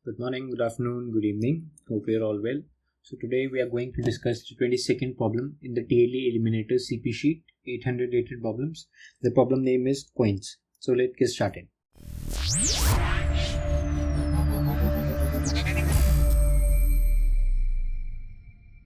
Good morning, good afternoon, good evening. Hope you're all well. So today we are going to discuss the 22nd problem in the TLE Eliminators CP sheet, 800 rated problems. The problem name is coins. So let's get started.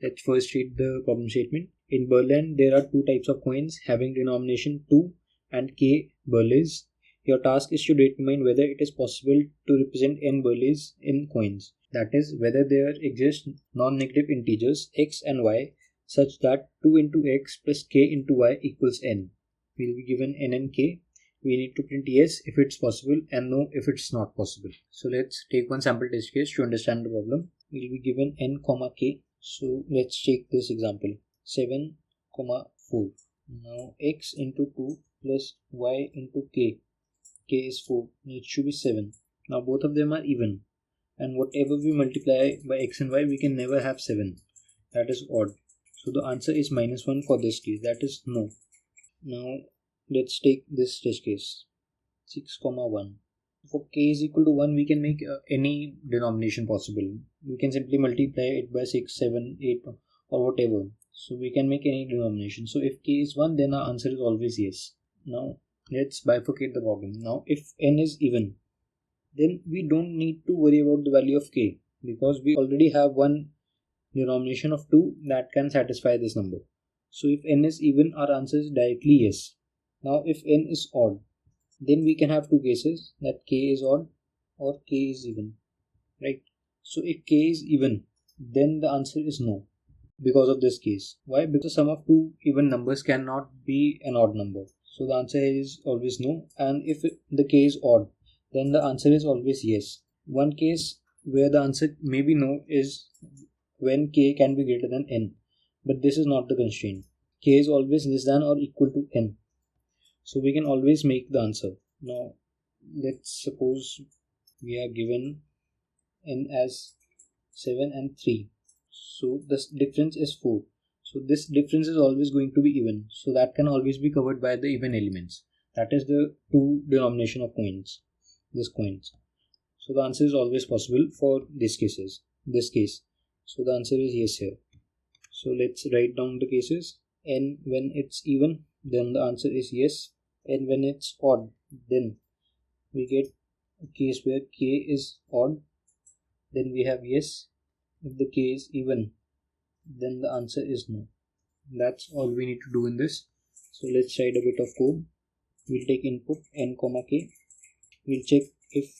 Let's first read the problem statement. In Berlin, there are two types of coins having denomination 2 and k Berlins. Your task is to determine whether it is possible to represent n Berlins in coins. That is, whether there exist non-negative integers x and y such that 2 into x plus k into y equals n. We will be given n and k. We need to print yes if it's possible and no if it's not possible. So let's take one sample test case to understand the problem. We will be given n comma k. So let's take this example 7 comma 4. Now x into 2 plus y into k is 4, needs to be 7. Now both of them are even, and whatever we multiply by x and y we can never have 7. That is odd. So the answer is -1 for this case, that is no. Now let's take this test case 6 comma 1. For k is equal to 1 we can make any denomination possible. We can simply multiply it by 6, 7, 8 or whatever. So we can make any denomination. So if k is 1 then our answer is always yes. Now let's bifurcate the problem. Now if n is even, then we don't need to worry about the value of k because we already have one denomination of 2 that can satisfy this number. So if n is even, our answer is directly yes. Now if n is odd, then we can have two cases, that k is odd or k is even, right? So if k is even, then the answer is no because of this case. Why? Because the sum of two even numbers cannot be an odd number. So the answer is always no. And if the k is odd, then the answer is always yes. One case where the answer may be no is when k can be greater than n. But this is not the constraint. K is always less than or equal to n. So we can always make the answer. Now let's suppose we are given n as 7 and 3. So the difference is 4. So this difference is always going to be even. So that can always be covered by the even elements. That is the two denomination of coins. This coins. So the answer is always possible for this case. So the answer is yes here. So let's write down the cases. N when it's even, then the answer is yes. And when it's odd, then we get a case where k is odd, then we have yes. If the k is even, then the answer is no. That's all we need to do in this. So let's write a bit of code. We'll take input n comma k. We'll check if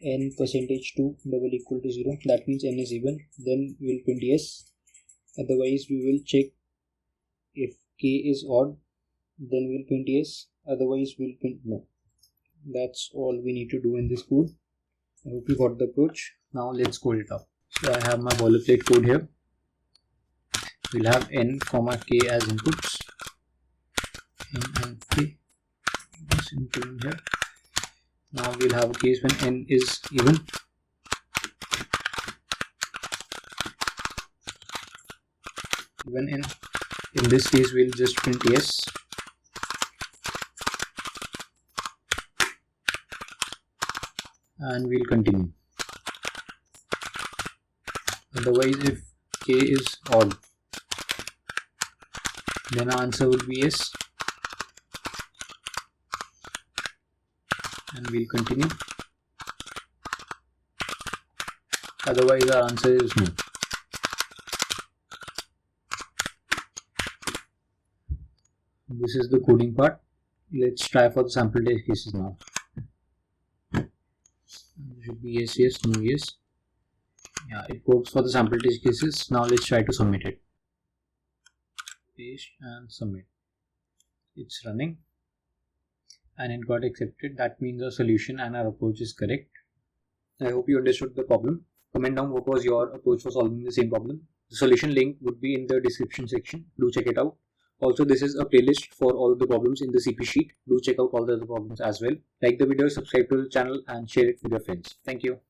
n percentage 2 double equal to 0. That means n is even. Then we'll print yes. Otherwise we will check if k is odd. Then we'll print yes. Otherwise we'll print no. That's all we need to do in this code. I hope you got the approach. Now let's code it up. So I have my boilerplate code here. We'll have n comma k as inputs. N and k is input in here. Now we'll have a case when n is even. When in this case we'll just print yes. And we'll continue. Otherwise if k is odd, then our answer would be yes. And we'll continue. Otherwise our answer is no. This is the coding part. Let's try for the sample test cases now. Should be yes, yes, no, yes. Yeah, it works for the sample test cases. Now let's try to submit it. Paste and submit. It's running and it got accepted. That means our solution and our approach is correct. I hope you understood the problem. Comment down what was your approach for solving the same problem. The solution link would be in the description section. Do check it out. Also, this is a playlist for all the problems in the CP sheet. Do check out all the other problems as well. Like the video, subscribe to the channel and share it with your friends. Thank you.